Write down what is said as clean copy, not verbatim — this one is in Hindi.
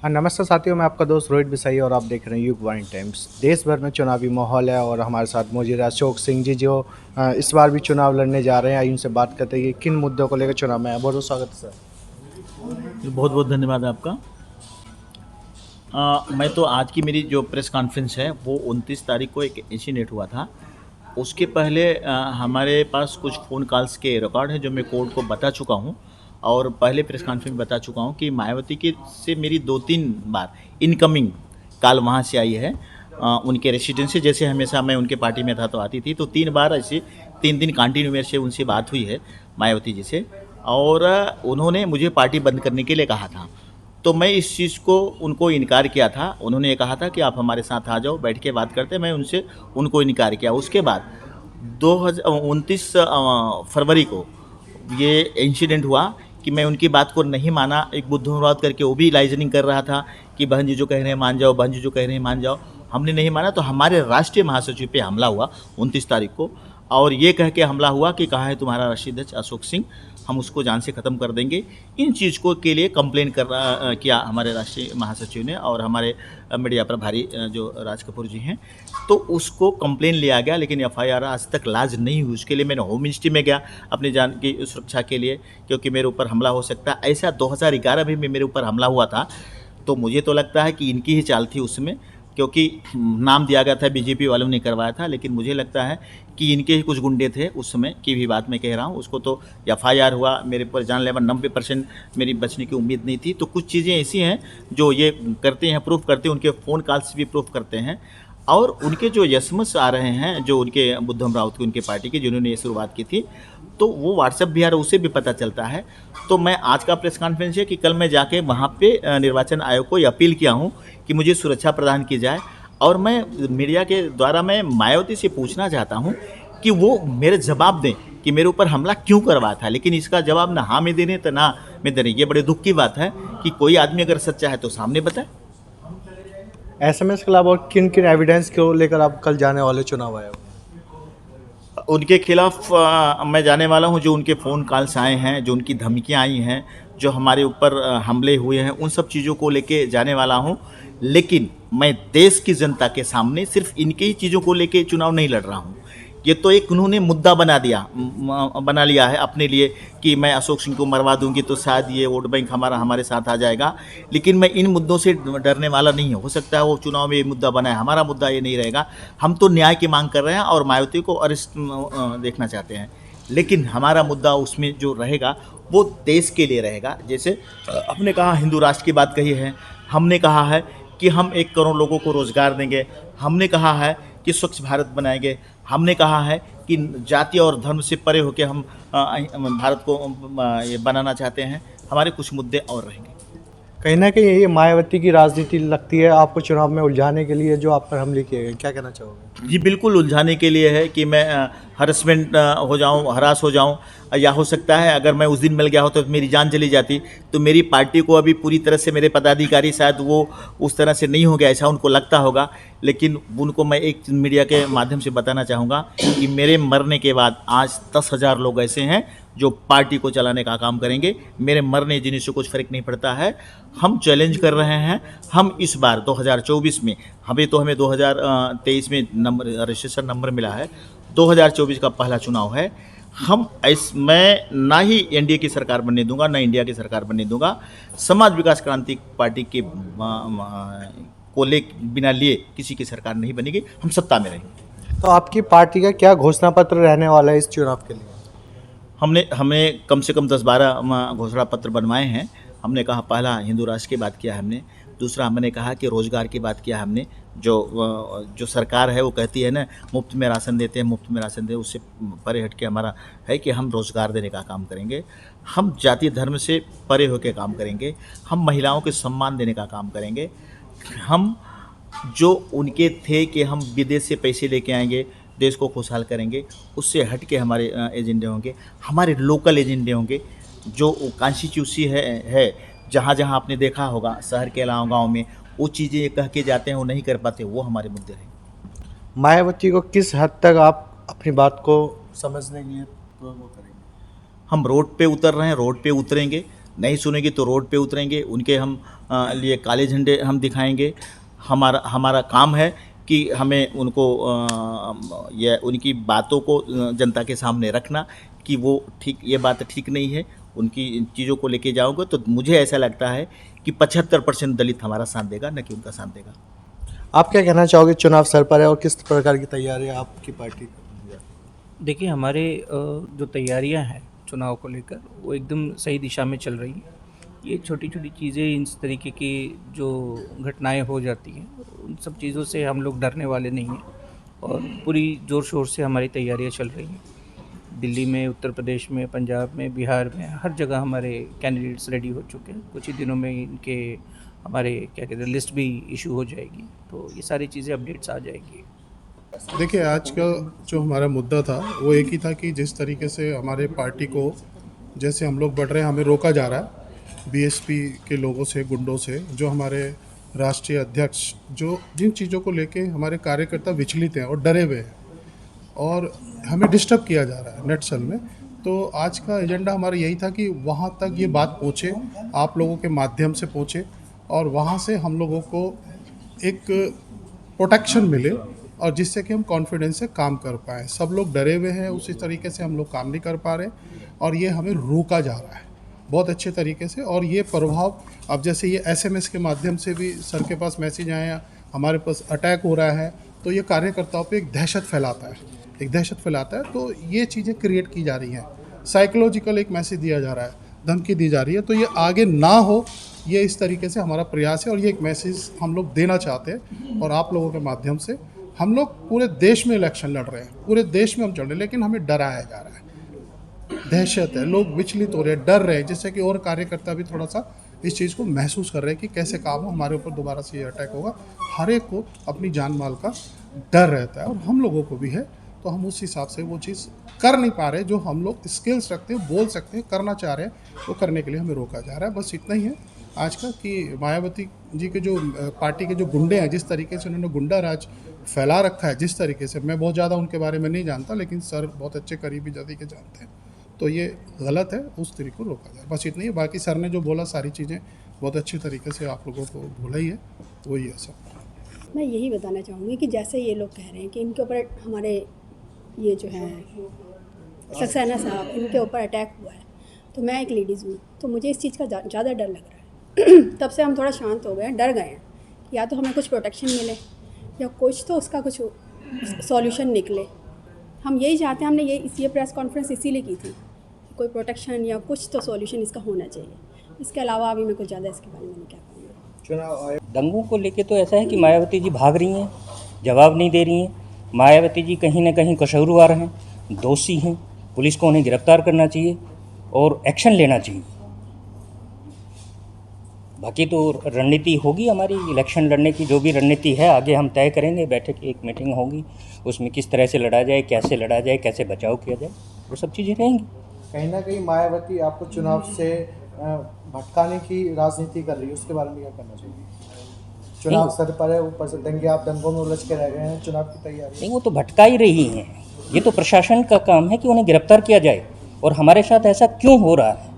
नमस्ते साथियों, मैं आपका दोस्त रोहित बिसाई और आप देख रहे हैं युग वाइन टाइम्स। देश भर में चुनावी माहौल है और हमारे साथ मौजूद है अशोक सिंह जी जो इस बार भी चुनाव लड़ने जा रहे हैं। आइए उनसे बात करते हैं कि किन मुद्दों को लेकर चुनाव में है। बहुत बहुत स्वागत है सर। बहुत बहुत धन्यवाद आपका। मैं तो आज की मेरी जो प्रेस कॉन्फ्रेंस है वो 29 तारीख को एक इंसिडेंट हुआ था। उसके पहले हमारे पास कुछ फ़ोन कॉल्स के रिकॉर्ड हैं जो मैं कोर्ट को बता चुका हूँ और पहले प्रेस कॉन्फ्रेंस में बता चुका हूँ कि मायावती की से मेरी 2-3 बार इनकमिंग कॉल वहाँ से आई है। उनके रेसिडेंसी जैसे हमेशा मैं उनके पार्टी में था तो आती थी, तो 3 बार ऐसे 3 दिन कंटिन्यू मेरे से उनसे बात हुई है मायावती जी से। और उन्होंने मुझे पार्टी बंद करने के लिए कहा था, तो मैं इस चीज़ को उनको इनकार किया था। उन्होंने ये कहा था कि आप हमारे साथ आ जाओ, बैठ के बात करते हैं। मैं उनसे उनको इनकार किया। उसके बाद 29 फरवरी को ये इंसिडेंट हुआ कि मैं उनकी बात को नहीं माना। एक बुद्धि करके वो भी लाइजनिंग कर रहा था कि बहन जी जो कह रहे हैं मान जाओ, बहन जी जो कह रहे हैं मान जाओ। हमने नहीं माना तो हमारे राष्ट्रीय महासचिव पे हमला हुआ 29 तारीख को, और ये कह के हमला हुआ कि कहाँ है तुम्हारा राष्ट्रीय अध्यक्ष अशोक सिंह, हम उसको जान से ख़त्म कर देंगे। इन चीज़ को के लिए कंप्लेन किया हमारे राष्ट्रीय महासचिव ने और हमारे मीडिया प्रभारी जो राज कपूर जी हैं, तो उसको कंप्लेन लिया गया, लेकिन एफआईआर आज तक लाज नहीं हुई। उसके लिए मैंने होम मिनिस्ट्री में गया अपनी जान की सुरक्षा के लिए, क्योंकि मेरे ऊपर हमला हो सकता है। ऐसा 2011 में मेरे ऊपर हमला हुआ था, तो मुझे तो लगता है कि इनकी ही चाल थी उसमें, क्योंकि नाम दिया गया था बीजेपी वालों ने करवाया था, लेकिन मुझे लगता है कि इनके ही कुछ गुंडे थे उस समय की भी बात मैं कह रहा हूँ। उसको तो एफआईआर हुआ, मेरे पर जानलेवा 90% मेरी बचने की उम्मीद नहीं थी। तो कुछ चीज़ें ऐसी हैं जो ये करते हैं, प्रूफ करते हैं, उनके फ़ोन कॉल्स भी प्रूफ करते हैं। और उनके जो एसएमएस आ रहे हैं जो उनके बुद्धम राउत की उनके पार्टी के जिन्होंने ये शुरुआत की थी, तो वो व्हाट्सएप भी आ रहा है, उससे भी पता चलता है। तो मैं आज का प्रेस कॉन्फ्रेंस है कि कल मैं जाके वहाँ पे निर्वाचन आयोग को ये अपील किया हूँ कि मुझे सुरक्षा प्रदान की जाए। और मैं मीडिया के द्वारा मैं मायावती से पूछना चाहता हूँ कि वो मेरे जवाब दें कि मेरे ऊपर हमला क्यों करवाया था, लेकिन इसका जवाब ना हाँ में दे रहे तो ना में दे रहे। ये बड़े दुख की बात है कि कोई आदमी अगर सच्चा है तो सामने बताए। एसएमएस के अलावा और किन किन एविडेंस को लेकर आप कल जाने वाले चुनाव आयोग? उनके खिलाफ मैं जाने वाला हूं, जो उनके फ़ोन कॉल्स आए हैं, जो उनकी धमकियां आई हैं, जो हमारे ऊपर हमले हुए हैं, उन सब चीज़ों को लेके जाने वाला हूं। लेकिन मैं देश की जनता के सामने सिर्फ इनकी ही चीज़ों को लेके चुनाव नहीं लड़ रहा हूं। ये तो एक उन्होंने मुद्दा बना लिया है अपने लिए कि मैं अशोक सिंह को मरवा दूंगी तो शायद ये वोट बैंक हमारा हमारे साथ आ जाएगा। लेकिन मैं इन मुद्दों से डरने वाला नहीं हो सकता है वो चुनाव में ये मुद्दा बनाए, हमारा मुद्दा ये नहीं रहेगा। हम तो न्याय की मांग कर रहे हैं और मायावती को अरेस्ट देखना चाहते हैं, लेकिन हमारा मुद्दा उसमें जो रहेगा वो देश के लिए रहेगा। जैसे हमने कहा हिंदू राष्ट्र की बात कही है, हमने कहा है कि हम 1 करोड़ लोगों को रोज़गार देंगे, हमने कहा है कि स्वच्छ भारत बनाएंगे, हमने कहा है कि जाति और धर्म से परे होकर हम भारत को ये बनाना चाहते हैं। हमारे कुछ मुद्दे और रहेंगे। कहीं ना कहीं ये मायावती की राजनीति लगती है आपको चुनाव में उलझाने के लिए, जो आप पर हमले किए गए, क्या कहना चाहोगे? जी बिल्कुल, उलझाने के लिए है कि मैं हरसमेंट हो जाऊँ, हरास हो जाऊँ, या हो सकता है अगर मैं उस दिन मिल गया हो तो मेरी जान चली जाती। तो मेरी पार्टी को अभी पूरी तरह से मेरे पदाधिकारी शायद वो उस तरह से नहीं हो गया, ऐसा उनको लगता होगा। लेकिन उनको मैं एक मीडिया के माध्यम से बताना चाहूँगा कि मेरे मरने के बाद आज 10,000 लोग ऐसे हैं जो पार्टी को चलाने का काम करेंगे। मेरे मरने जीने से कुछ फ़र्क नहीं पड़ता है। हम चैलेंज कर रहे हैं। हम इस बार 2024 में हमें 2023 में नंबर रजिस्ट्रेशन नंबर मिला है, 2024 का पहला चुनाव है। मैं ना ही एनडीए की सरकार बनने दूंगा, ना इंडिया की सरकार बनने दूंगा। समाज विकास क्रांति पार्टी के को ले बिना लिए किसी की सरकार नहीं बनेगी, हम सत्ता में रहेंगे। तो आपकी पार्टी का क्या घोषणा पत्र रहने वाला है इस चुनाव के लिए? हमने कम से कम 10-12 घोषणा पत्र बनवाए हैं। हमने कहा, पहला हिंदू राष्ट्र की बात किया हमने, दूसरा हमने कहा कि रोज़गार की बात किया हमने। जो सरकार है वो कहती है ना मुफ्त में राशन देते हैं, मुफ्त में राशन दे, उससे परे हट के हमारा है कि हम रोज़गार देने का काम करेंगे, हम जाति धर्म से परे होकर काम करेंगे, हम महिलाओं के सम्मान देने का काम करेंगे। हम जो उनके थे कि हम विदेश से पैसे लेके आएंगे, देश को खुशहाल करेंगे, उससे हट के हमारे एजेंडे होंगे, हमारे लोकल एजेंडे होंगे। जो कॉन्स्टिट्यूंसी है जहाँ जहाँ आपने देखा होगा शहर के अलावा गाँव में वो चीज़ें कह के जाते हैं, वो नहीं कर पाते, वो हमारे मुद्दे हैं। मायावती को किस हद तक आप अपनी बात को समझने के लिए वो करेंगे? हम रोड पे उतर रहे हैं, रोड पे उतरेंगे। नहीं सुनेंगे तो रोड पे उतरेंगे, उनके हम लिए काले झंडे हम दिखाएंगे। हमारा काम है कि हमें उनको ये उनकी बातों को जनता के सामने रखना कि वो ठीक, ये बात ठीक नहीं है, उनकी इन चीज़ों को लेके जाओगे तो मुझे ऐसा लगता है कि 75% दलित हमारा साथ देगा, न कि उनका साथ देगा। आप क्या कहना चाहोगे, चुनाव सर पर है और किस प्रकार की तैयारी है आपकी पार्टी की? देखिए हमारे जो तैयारियां हैं चुनाव को लेकर वो एकदम सही दिशा में चल रही हैं। ये छोटी छोटी चीज़ें, इस तरीके की जो घटनाएं हो जाती हैं, उन सब चीज़ों से हम लोग डरने वाले नहीं हैं और पूरी ज़ोर शोर से हमारी तैयारियां चल रही हैं। दिल्ली में, उत्तर प्रदेश में, पंजाब में, बिहार में, हर जगह हमारे कैंडिडेट्स रेडी हो चुके हैं। कुछ ही दिनों में इनके हमारे क्या कहते हैं लिस्ट भी इशू हो जाएगी, तो ये सारी चीज़ें अपडेट्स आ जाएगी। देखिए, आज का जो हमारा मुद्दा था वो एक ही था कि जिस तरीके से हमारे पार्टी को जैसे हम लोग बढ़ रहे हैं, हमें रोका जा रहा है बीएसपी के लोगों से, गुंडों से, जो हमारे राष्ट्रीय अध्यक्ष जो जिन चीज़ों को लेके हमारे कार्यकर्ता विचलित हैं और डरे हुए हैं और हमें डिस्टर्ब किया जा रहा है नेटसल में। तो आज का एजेंडा हमारा यही था कि वहाँ तक ये बात पहुँचे, आप लोगों के माध्यम से पहुँचे और वहाँ से हम लोगों को एक प्रोटेक्शन मिले और जिससे कि हम कॉन्फिडेंस से काम कर पाएँ। सब लोग डरे हुए हैं, उसी तरीके से हम लोग काम नहीं कर पा रहे और ये हमें रोका जा रहा है बहुत अच्छे तरीके से। और ये प्रभाव अब जैसे ये एसएमएस के माध्यम से भी सर के पास मैसेज आए हैं, हमारे पास अटैक हो रहा है, तो ये कार्यकर्ताओं पे एक दहशत फैलाता है। तो ये चीज़ें क्रिएट की जा रही हैं, साइकोलॉजिकल एक मैसेज दिया जा रहा है, धमकी दी जा रही है। तो ये आगे ना हो, ये इस तरीके से हमारा प्रयास है और ये एक मैसेज हम लोग देना चाहते हैं। और आप लोगों के माध्यम से हम लोग पूरे देश में इलेक्शन लड़ रहे हैं, पूरे देश में हम चल रहे हैं, लेकिन हमें डराया जा रहा है, दहशत है, लोग विचलित हो रहे हैं, डर रहे हैं, जिससे कि और कार्यकर्ता भी थोड़ा सा इस चीज़ को महसूस कर रहे हैं कि कैसे काम हो, हमारे ऊपर दोबारा से ये अटैक होगा। हर एक को अपनी जान माल का डर रहता है और हम लोगों को भी है। तो हम उस हिसाब से वो चीज़ कर नहीं पा रहे जो हम लोग स्किल्स रखते हैं, बोल सकते हैं, करना चाह रहे हैं, वो करने के लिए हमें रोका जा रहा है। बस इतना ही है आज का कि मायावती जी के जो पार्टी के जो गुंडे हैं, जिस तरीके से उन्होंने गुंडा राज फैला रखा है, जिस तरीके से, मैं बहुत ज़्यादा उनके बारे में नहीं जानता, लेकिन सर बहुत अच्छे करीबी जाति के जानते हैं, तो ये गलत है, उस तरीके को रोका जाए। बस इतना ही है। बाकी सर ने जो बोला सारी चीज़ें बहुत अच्छी तरीके से आप लोगों को बोला ही है, वही है सब। मैं यही बताना चाहूँगी कि जैसे ये लोग कह रहे हैं कि इनके ऊपर हमारे ये जो है सक्सेना साहब, इनके ऊपर अटैक हुआ है, तो मैं एक लेडीज़ हूँ, तो मुझे इस चीज़ का ज़्यादा डर लग रहा है। तब से हम थोड़ा शांत हो गए हैं, डर गए हैं, या तो हमें कुछ प्रोटेक्शन मिले या कुछ तो उसका कुछ सॉल्यूशन निकले। हम यही चाहते हैं, हमने ये प्रेस कॉन्फ्रेंस इसीलिए की थी, कोई प्रोटेक्शन या कुछ तो सॉल्यूशन इसका होना चाहिए। इसके अलावा अभी मैं कुछ ज़्यादा इसके बारे में नहीं कह पाऊँगी। चुनाव आयोग दंगों को लेके तो ऐसा है कि मायावती जी भाग रही हैं, जवाब नहीं दे रही हैं। मायावती जी कहीं ना कहीं कसूरवार हैं, दोषी हैं, पुलिस को उन्हें गिरफ्तार करना चाहिए और एक्शन लेना चाहिए। बाकी तो रणनीति होगी हमारी इलेक्शन लड़ने की, जो भी रणनीति है आगे हम तय करेंगे। बैठक एक मीटिंग होगी, उसमें किस तरह से लड़ा जाए, कैसे लड़ा जाए, कैसे बचाव किया जाए, वो सब चीज़ें रहेंगी। कहीं ना कहीं मायावती आपको चुनाव से भटकाने की राजनीति कर रही है, उसके बारे में क्या करना चाहिए? चुनाव सर पर है, ऊपर से दंगे, आप दंगों में उलझ के रह गए हैं, चुनाव की तैयारी। नहीं, वो तो भटका ही रही हैं। ये तो प्रशासन का काम है कि उन्हें गिरफ्तार किया जाए। और हमारे साथ ऐसा क्यों हो रहा है,